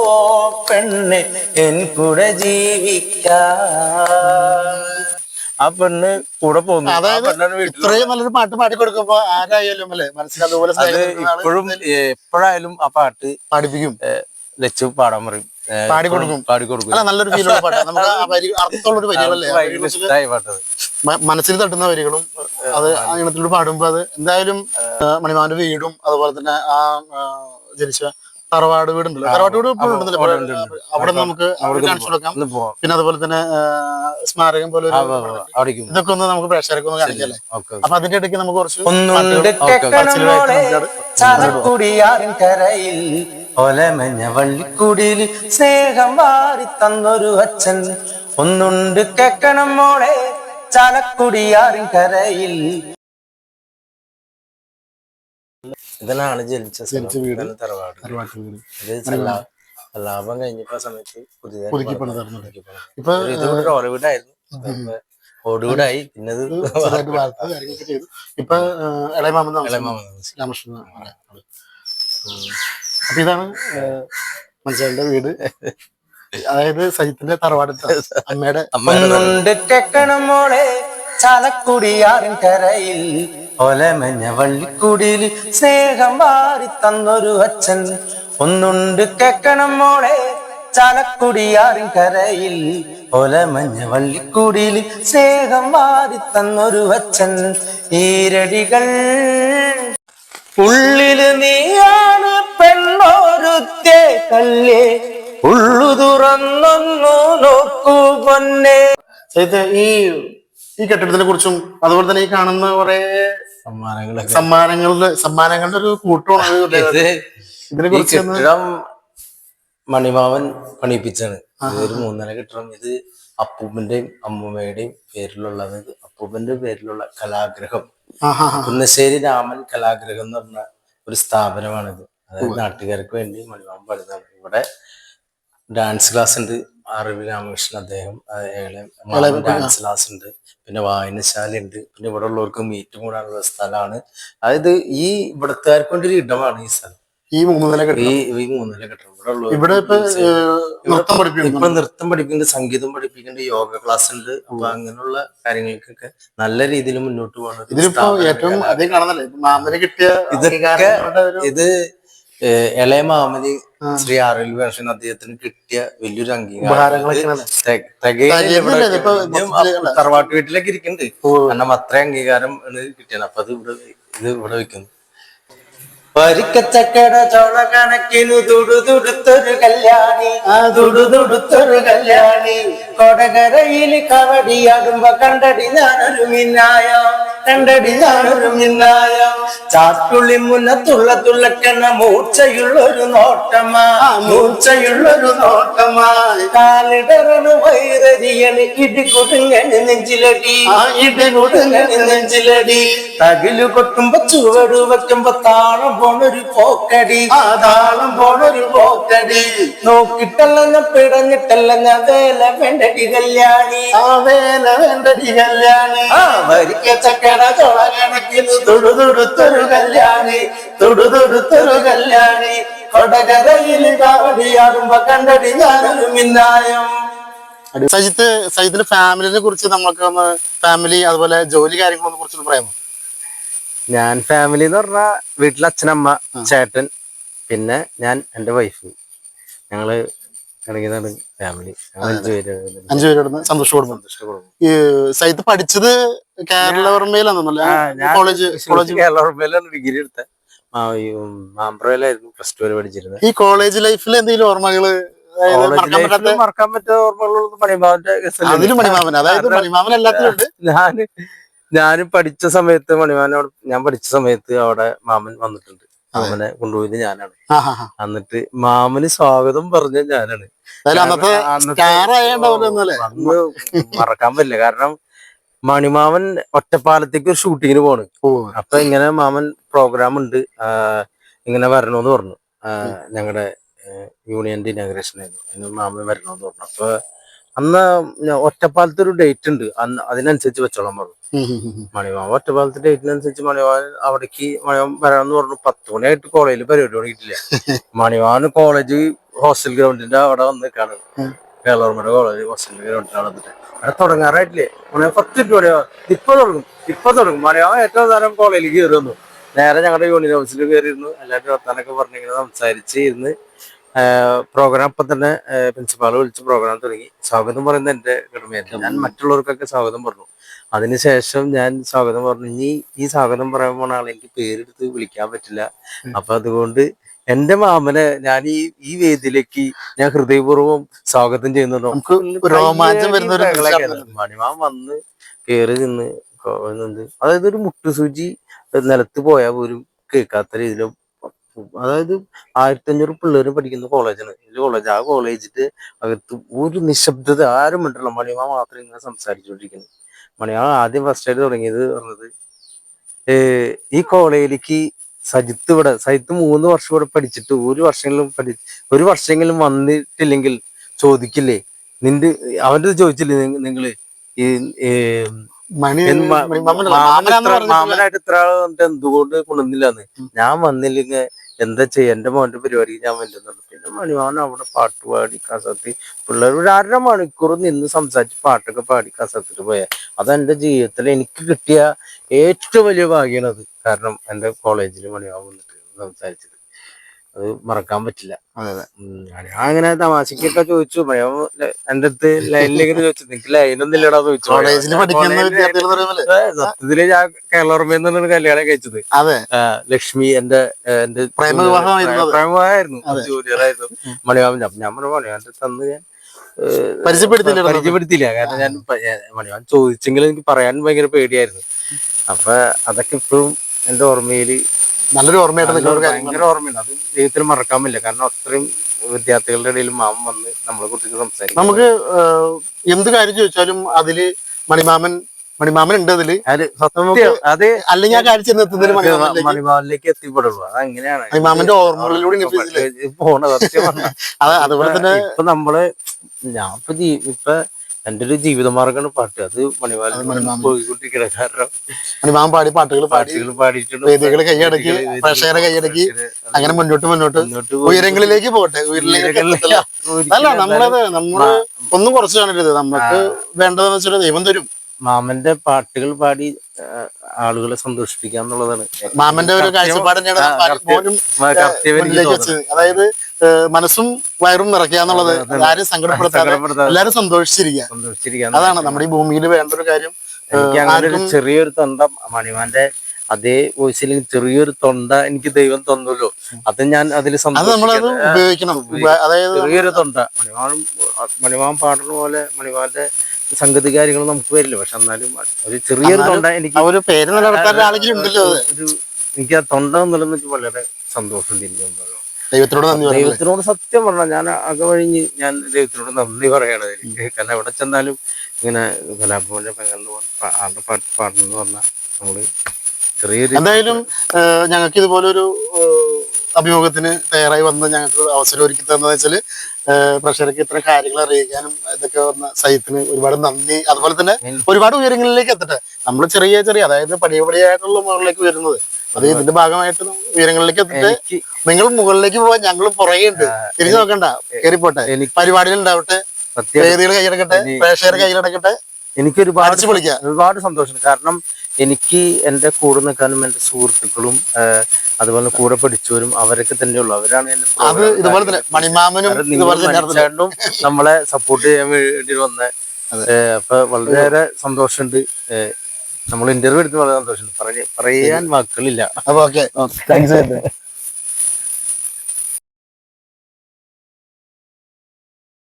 പെണ്ണെ എൻ കൂടെ ജീവിക്കാൻ ആ പെണ്ണ് കൂടെ പോകുന്നു അതായത് ഇത്രയും നല്ലൊരു പാട്ട് പാടിക്കൊടുക്കുമ്പോ ആരായാലും അല്ലെ മനസ്സിൽ അതുപോലെ ഇപ്പോഴും എപ്പോഴായാലും ആ പാട്ട് പാടിപ്പിക്കും ലച്ചു പാടാൻ പറയും പാടിക്കൊടുക്കും അല്ല നല്ലൊരു ഫീലുള്ള പാട്ടാണ് നമുക്ക് ആ വരി അർത്ഥമുള്ളൊരു വരികളല്ലേ ഇഷ്ടമായ പാട്ടത് മനസ്സിൽ തട്ടുന്ന വരികളും അത് ഈണത്തിലൂടെ പാടുമ്പോ അത് എന്തായാലും മണിമാന്റെ വീടും അതുപോലെ തന്നെ ആ ജനിച്ച തറവാട് വീടുണ്ടല്ലോ തറവാട് വീട് ഇപ്പോഴും ഉണ്ടല്ലോ അവിടെ നമുക്ക് കാണിച്ചു കൊടുക്കാം പിന്നെ അതുപോലെ തന്നെ സ്മാരകം പോലെ ഇതൊക്കെ ഒന്ന് നമുക്ക് പ്രേക്ഷകർക്ക് ഒന്ന് കാണിക്കല്ലേ അപ്പൊ അതിന്റെ ഇടയ്ക്ക് നമുക്ക് കുറച്ച് കരയിൽ ഒലമഞ്ഞ വള്ളിക്കുടിയിൽ സ്നേഹം വാരി തന്നൊരു അച്ഛൻ ഒന്നുണ്ട് കേക്കണം മോളെ ചാലക്കുടിയാറിൻ കരയിൽ ഇതിലാണ് ജനിച്ച വീട് തറവാട് ലാഭം കഴിഞ്ഞപ്പോ സമയത്ത് പുതിയതായി ഓലവീടായിരുന്നു ഓടുകൂടായി പിന്നത് ഇപ്പൊ ഇളയമാമൻ രാമകൃഷ്ണൻ അപ്പൊ ഇതാണ് മനസ്സിലായ വീട് അതായത് സജിത്തിന്റെ തറവാട് അമ്മയുടെ മോളെ ചാലക്കുടിയാറിൻ കരയിൽ ഒലമഞ്ഞ വള്ളിക്കുടിയിൽ സ്നേഹം വാരി തന്നൊരു അച്ഛൻ ഒന്നുണ്ട് കേക്കണം മോളെ ചാലക്കുടിയാറിൻ കരയിൽ ഒലമഞ്ഞ വള്ളിക്കുടിയിൽ സ്നേഹം വാരി തന്നൊരു അച്ഛൻ ഈരടികൾ ഉള്ളില് നീയാണ് പെണ്ണോരുത്തേ കല്ലേ ഉള്ളു തുറന്നൊന്നു നോക്കൂ പൊന്നെ ഈ കെട്ടിടത്തിനെ കുറിച്ചും അതുപോലെ തന്നെ ഈ കാണുന്ന കുറെ സമ്മാനങ്ങളുടെ ഒരു കൂട്ടമാണ് ഇതിനെ കുറിച്ച് കെട്ടിടം മണിമാവൻ പണിയിപ്പിച്ചാണ് ഇതൊരു 3 നില കെട്ടിടം ഇത് അപ്പൂപ്പന്റെയും അമ്മൂമ്മയുടെയും പേരിലുള്ളത് അപ്പൂപ്പന്റെ പേരിലുള്ള കലാഗ്രഹം കുന്നശ്ശേരി രാമൻ കലാഗ്രഹം എന്ന് പറഞ്ഞ ഒരു സ്ഥാപനമാണിത് അതായത് നാട്ടുകാർക്ക് വേണ്ടി മണിമാവൻ പണിതാണ് ഇവിടെ ഡാൻസ് ക്ലാസ് ഉണ്ട് ആർവി രാമകൃഷ്ണൻ അദ്ദേഹം ഡാൻസ് ക്ലാസ് ഉണ്ട് പിന്നെ വായനശാല ഉണ്ട് പിന്നെ ഇവിടെ ഉള്ളവർക്ക് മീറ്റ് കൂടാനുള്ള സ്ഥലമാണ് അതായത് ഈ ഇവിടത്തുകാർക്ക് വേണ്ടി ഒരു ഇടമാണ് ഈ സ്ഥലം ഈ 3 നില കെട്ടിടം ഇവിടെ ഇപ്പൊ നൃത്തം പഠിപ്പിക്കുന്നുണ്ട് സംഗീതം പഠിപ്പിക്കുന്നുണ്ട് യോഗ ക്ലാസ് ഉണ്ട് അപ്പൊ അങ്ങനെയുള്ള കാര്യങ്ങൾക്കൊക്കെ നല്ല രീതിയിൽ മുന്നോട്ട് പോകണം ഇതൊക്കെ ഇത് ഇളയ മാമന് ശ്രീ ആർവി വേഷൻ അദ്ദേഹത്തിന് കിട്ടിയ വലിയൊരു അംഗീകാരം തറവാട്ട് വീട്ടിലേക്ക് ഇരിക്കുന്നുണ്ട് കാരണം അത്ര അംഗീകാരം കിട്ടിയാണ് അപ്പൊ അത് ഇവിടെ വെക്കുന്നു പരിക്കച്ചക്കട ചോള കണക്കിനു തുടുതുടുത്തൊരു കല്യാണി തുടുതുടുത്തൊരു കല്യാണി കൊടകരയിൽ കവടിയാടുമ്പോ കണ്ടടി ഞാനൊരു മിന്നായോ കണ്ടടി ഞാനൊരു മിന്നായം ചാട്ടുള്ളി മുന്നത്തുള്ള തുള്ളക്കണ മൂർച്ചയുള്ളൊരു നോട്ടമാ മൂർച്ചയുള്ളൊരു നോട്ടമാ കാലിടറണ് വൈരരിയണ് ഇടികൊടുങ്ങണ് നെഞ്ചിലടി ഇടികൊടുങ്ങണ് നെഞ്ചിലടി തകിലു കൊട്ടുമ്പോ ചുവട് വെക്കുമ്പോ താളം പോണൊരു പോക്കടി താളം പോണൊരു പോക്കടി നോക്കിട്ടല്ല ഞാൻ പിടഞ്ഞിട്ടല്ല ഞാൻ വേല വേണ്ടടി കല്യാണി വേല വേണ്ടടി കല്യാണി വരിക്ക ചക്കട ചോള കണക്കിന് തൊടുതൊടുത്തൊരു കല്യാണി തൊടുതൊടുത്തൊരു കല്യാണി കൊടകരയിൽ കാവടിയാടുമ്പോ കണ്ടടി ഞാനൊരു മിന്നായം. സജിത്തിന്റെ ഫാമിലിനെ കുറിച്ച് നമുക്ക് ഒന്ന് ഫാമിലി അതുപോലെ ജോലി കാര്യങ്ങളെ കുറിച്ച് പറയാമോ? ഞാൻ ഫാമിലി എന്ന് പറഞ്ഞാ വീട്ടിലെ അച്ഛനമ്മ ചേട്ടൻ പിന്നെ ഞാൻ എന്റെ വൈഫ് ഞങ്ങള് ഇറങ്ങിയതാണ് ഫാമിലി. 5 പേര് 5 പേരോട് സന്തോഷ കുടുംബം. ഈ സജിത്ത് പഠിച്ചത് കേരളവർമ്മയിലാണെന്നല്ലേ? കോളേജ് കേരളവർമ്മയിലാണ് ഡിഗ്രി എടുത്ത മാമ്പ്രയിലായിരുന്നു +2 വരെ പഠിച്ചിരുന്നത്. ഈ കോളേജ് ലൈഫിൽ എന്തെങ്കിലും ഓർമ്മകള് മറക്കാൻ പറ്റുന്ന ഓർമ്മകളൊന്നും മണിമാവന്റെ അതിലും മണിമാമൻ, അതായത് മണിമാമൻ എല്ലാത്തിലും ഉണ്ട്. ഞാന് പഠിച്ച സമയത്ത് മണിമാനോട് ഞാൻ പഠിച്ച സമയത്ത് അവിടെ മാമൻ വന്നിട്ടുണ്ട്. മാമനെ കൊണ്ടുപോയത് ഞാനാണ്. എന്നിട്ട് മാമന് സ്വാഗതം പറഞ്ഞ ഞാനാണ്. അന്ന് മറക്കാൻ പറ്റില്ല. കാരണം മണിമാമൻ ഒറ്റപ്പാലത്തേക്ക് ഒരു ഷൂട്ടിങ്ങിന് പോണ്. അപ്പൊ ഇങ്ങനെ മാമൻ പ്രോഗ്രാം ഉണ്ട് ഇങ്ങനെ വരണോന്ന് പറഞ്ഞു. ഞങ്ങളുടെ യൂണിയന്റെ ഇനാഗ്രേഷൻ ആയിരുന്നു. അതിന് മാമൻ വരണമെന്ന് പറഞ്ഞു. അപ്പൊ അന്ന് ഒറ്റപ്പാലത്ത് ഒരു ഡേറ്റ് ഉണ്ട്, അന്ന് അതിനനുസരിച്ച് വെച്ചോളാൻ പറഞ്ഞു. മണിമാമൻ ഒറ്റപ്പാലത്തെ ഡേറ്റിനനുസരിച്ച് മണിമാവൻ അവിടേക്ക് മണിമാവൻ വരാമെന്ന് പറഞ്ഞു. 10 മണിയായിട്ട് കോളേജിൽ പരിപാടി തുടങ്ങിയിട്ടില്ല. മണിമാവൻ കോളേജ് ഹോസ്റ്റൽ ഗ്രൗണ്ടിന്റെ അവിടെ വന്ന് നിൽക്കാണ്. കേരളവർമ്മയുടെ കോളേജ് ഹോസ്റ്റൽ ഗ്രൗണ്ടിലാണ് വന്നിട്ട് അവിടെ തുടങ്ങാറായിട്ടില്ലേ. മണിമാവൻ 10 മണിയാ ഇപ്പൊ തുടങ്ങും. മണിമാവൻ ഏറ്റവും നേരം കോളേജിലേക്ക് കയറി വന്നു. നേരെ ഞങ്ങളുടെ യൂണിയൻ ഓഫീസിൽ കയറിയിരുന്നു. എല്ലാവരും വർത്താനൊക്കെ പറഞ്ഞിങ്ങനെ സംസാരിച്ച് ഇരുന്ന് പ്രോഗ്രാം അപ്പം തന്നെ പ്രിൻസിപ്പാൾ വിളിച്ച് പ്രോഗ്രാം തുടങ്ങി. സ്വാഗതം പറയുന്നത് എന്റെ കടമയായിരുന്നു. ഞാൻ മറ്റുള്ളവർക്കൊക്കെ സ്വാഗതം പറഞ്ഞു. അതിനുശേഷം ഞാൻ സ്വാഗതം പറഞ്ഞു. ഇനി ഈ സ്വാഗതം പറയാൻ പോണ ആളെ എനിക്ക് പേരെടുത്ത് വിളിക്കാൻ പറ്റില്ല. അപ്പൊ അതുകൊണ്ട് എന്റെ മാമനെ ഞാൻ ഈ വേദിയിലേക്ക് ഞാൻ ഹൃദയപൂർവ്വം സ്വാഗതം ചെയ്യുന്നു. മണിമാൻ വന്ന് കയറി നിന്ന് അതായത് ഒരു മുട്ടുസൂചി നിലത്ത് പോയാൽ പോലും കേൾക്കാത്ത രീതിയിലും, അതായത് 1500 പിള്ളേര് പഠിക്കുന്ന കോളേജാണ്. ആ കോളേജിന്റെ അകത്ത് ഒരു നിശബ്ദത, ആരും മിണ്ടല്ലോ. മണിമാ മാത്രം ഇങ്ങനെ സംസാരിച്ചുകൊണ്ടിരിക്കുന്നു. മണിമാ ആദ്യം ഫസ്റ്റ് ആയിട്ട് തുടങ്ങിയത് പറഞ്ഞത്, ഈ കോളേജിലേക്ക് സജിത്ത് 3 വർഷം ഇവിടെ പഠിച്ചിട്ട് ഒരു വർഷമെങ്കിലും വന്നിട്ടില്ലെങ്കിൽ ചോദിക്കില്ലേ അവന്റെ ചോദിച്ചില്ലേ നിങ്ങള് മാമനായിട്ട് ഇത്ര എന്തുകൊണ്ട് കൊണ്ടുവന്നില്ലാന്ന്. ഞാൻ വന്നില്ലെങ്കിൽ എന്താ ചെയ്യാ, എന്റെ മോന്റെ പരിപാടിക്ക് ഞാൻ വന്നില്ലെന്നുള്ളു. പിന്നെ മണിമാവൻ അവിടെ പാട്ട് പാടി കസർത്തി പിള്ളേർ ഒരു 1.5 മണിക്കൂർ നിന്ന് സംസാരിച്ച് പാട്ടൊക്കെ പാടി കസർത്തിട്ട് പോയ അതെന്റെ ജീവിതത്തിൽ എനിക്ക് കിട്ടിയ ഏറ്റവും വലിയ ഭാഗ്യമാണ് അത്. കാരണം എന്റെ കോളേജിൽ മണിമാവൻ വന്നിട്ട് സംസാരിച്ചത് അത് മറക്കാൻ പറ്റില്ല. ഞാൻ അങ്ങനെ തമാശക്കൊക്കെ ചോദിച്ചു. എന്റെ അടുത്ത് ലൈനിലേക്ക് ചോദിച്ചു, നിനക്ക് ലൈനൊന്നും ഇല്ലടാ ചോദിച്ചു. സത്യത്തില് ഞാൻ കേരളവർമ്മയിൽ നിന്നാണ് കല്യാണം കഴിച്ചത്. ലക്ഷ്മി എന്റെ പ്രേമമായിരുന്നു, ജൂനിയറായിരുന്നു മണിമാമൻ. ഞാൻ പറഞ്ഞു മണിമാന്റെ തന്ന് ഞാൻ പരിചയപ്പെടുത്തിയില്ല. കാരണം ഞാൻ മണിമാൻ ചോദിച്ചെങ്കിലും എനിക്ക് പറയാൻ ഭയങ്കര പേടിയായിരുന്നു. അപ്പൊ അതൊക്കെ ഇപ്പോഴും എന്റെ ഓർമ്മയില് നല്ലൊരു ഓർമ്മയായിട്ട് ഭയങ്കര ഓർമ്മയുണ്ട്. അത് ജീവിതത്തിൽ മറക്കാൻ പറ്റില്ല. കാരണം അത്രയും വിദ്യാർത്ഥികളുടെ ഇടയിൽ മാമൻ വന്ന് നമ്മളെ കുറിച്ച് സംസാരിക്കും. നമുക്ക് എന്ത് കാര്യം ചോദിച്ചാലും അതില് മണിമാമൻ ഉണ്ട്. അതില് അത് അല്ലെങ്കിൽ ആ കാര്യം മണിമാമനിലേക്ക് എത്തിപ്പെടുള്ളൂ. അതങ്ങനെയാണ് മണിമാമന്റെ ഓർമ്മകളിലൂടെ പോണത്. സത്യം അതുപോലെ തന്നെ ഇപ്പൊ നമ്മള് ഇപ്പൊ എന്റെ ഒരു ജീവിതമാർഗമാണ് പാട്ട്. അത് മണിമാൻ പോയിക്കൊണ്ടിരിക്കണ. കാരണം മണിമാമൻ പാടി പാട്ടുകൾ പാടിയിട്ടുണ്ട്, വേദികൾ കൈയടക്കി പ്രേക്ഷകരെ കൈയടക്കി അങ്ങനെ മുന്നോട്ട് ഉയരങ്ങളിലേക്ക് പോട്ടെ. അല്ല നമ്മള് ഒന്നും കുറച്ച് കാണരുത്. നമുക്ക് വേണ്ടതെന്ന് വെച്ചാൽ ദൈവം തരും. മാമന്റെ പാട്ടുകൾ പാടി ആളുകളെ സന്തോഷിപ്പിക്കുക എന്നുള്ളതാണ് മാമന്റെ ഒരു കാഴ്ചപ്പാട് തന്നെയാണ്. അതായത് മനസ്സും വയറും നിറയ്ക്കുക എന്നുള്ളത്, ആരും സങ്കടപ്പെടുത്താതെ എല്ലാരും സന്തോഷിച്ചിരിക്കുക. അതാണ് നമ്മുടെ ഈ ഭൂമിയിൽ വേണ്ട ഒരു കാര്യം. എനിക്ക് അങ്ങനെ ഒരു ചെറിയൊരു തൊണ്ട മണിമാന്റെ അതേ വോയിസിൽ ചെറിയൊരു തൊണ്ട എനിക്ക് ദൈവം തന്നല്ലോ. അത് ഞാൻ അതിൽ ഉപയോഗിക്കണം. അതായത് ചെറിയൊരു തൊണ്ട മണിമാൻ പാടുന്ന പോലെ മണിമാന്റെ സംഗതി കാര്യങ്ങൾ നമുക്ക് വരില്ല. പക്ഷെ എന്നാലും ഒരു ചെറിയൊരു തൊണ്ട എനിക്ക് ആ ഒരു പേര് നിലനിർത്താൻ ആരെങ്കിലും ഉണ്ടല്ലോ അത്. ഒരു എനിക്ക് ആ തൊണ്ട നിലനിന്ന് വളരെ സന്തോഷമുണ്ട്. എനിക്ക് ദൈവത്തിനോട് നന്ദി പറഞ്ഞു. ദൈവത്തിനോട് സത്യം പറഞ്ഞാൽ ഞാൻ അകവഴിഞ്ഞ് ഞാൻ ദൈവത്തിനോട് നന്ദി പറയണത് എനിക്ക്. കാരണം എവിടെ ചെന്നാലും ഇങ്ങനെ കലാഭവന്റെ പെങ്ങളുടെ ആളുടെ പാട്ട് പാടുന്നെന്ന് പറഞ്ഞാൽ നമ്മള് ചെറിയൊരു എന്തായാലും ഞങ്ങൾക്ക് ഇതുപോലൊരു അഭിമുഖത്തിന് തയ്യാറായി വന്ന് ഞങ്ങൾക്ക് അവസരം ഒരുക്കി തന്നതെന്ന് വെച്ചാല് പ്രഷർക്ക് ഇത്ര കാര്യങ്ങൾ അറിയിക്കാനും ഇതൊക്കെ വന്ന സഹിത്തിന് ഒരുപാട് നന്ദി. അതുപോലെ തന്നെ ഒരുപാട് ഉയരങ്ങളിലേക്ക് എത്തട്ടെ. നമ്മൾ ചെറിയ ചെറിയ അതായത് പടിപടിയായിട്ടുള്ള മുകളിലേക്ക് വരുന്നത് അത് ഇതിന്റെ ഭാഗമായിട്ട് ഉയരങ്ങളിലേക്ക് എത്തട്ടെ. നിങ്ങൾ മുകളിലേക്ക് പോവാൻ ഞങ്ങളും പുറകെ ഉണ്ട്. തിരിഞ്ഞു നോക്കണ്ട, കയറിപ്പോട്ടെ. പരിപാടികൾ ഉണ്ടാവട്ടെ, വേദികൾ കൈയടക്കട്ടെ, പ്രേക്ഷകർ കൈയടക്കട്ടെ. എനിക്ക് ഒരുപാട് സന്തോഷമുണ്ട്. കാരണം എനിക്ക് എൻ്റെ കൂടെ നിൽക്കാനും എൻ്റെ സുഹൃത്തുക്കളും അതുപോലെ കൂടെ പഠിച്ചവരും അവരൊക്കെ തന്നെയുള്ളൂ. അവരാണ് എന്നെ ഇതുപോലെ തന്നെ മണിമാമനും ചേട്ടനും നമ്മളെ സപ്പോർട്ട് ചെയ്യാൻ വേണ്ടി വന്ന. അപ്പൊ വളരെയേറെ സന്തോഷമുണ്ട്. നമ്മൾ ഇന്റർവ്യൂ എടുത്ത് വളരെ സന്തോഷമുണ്ട്. പറയാൻ വാക്കുകളില്ല. അപ്പൊ ഓക്കെ, താങ്ക്സ്.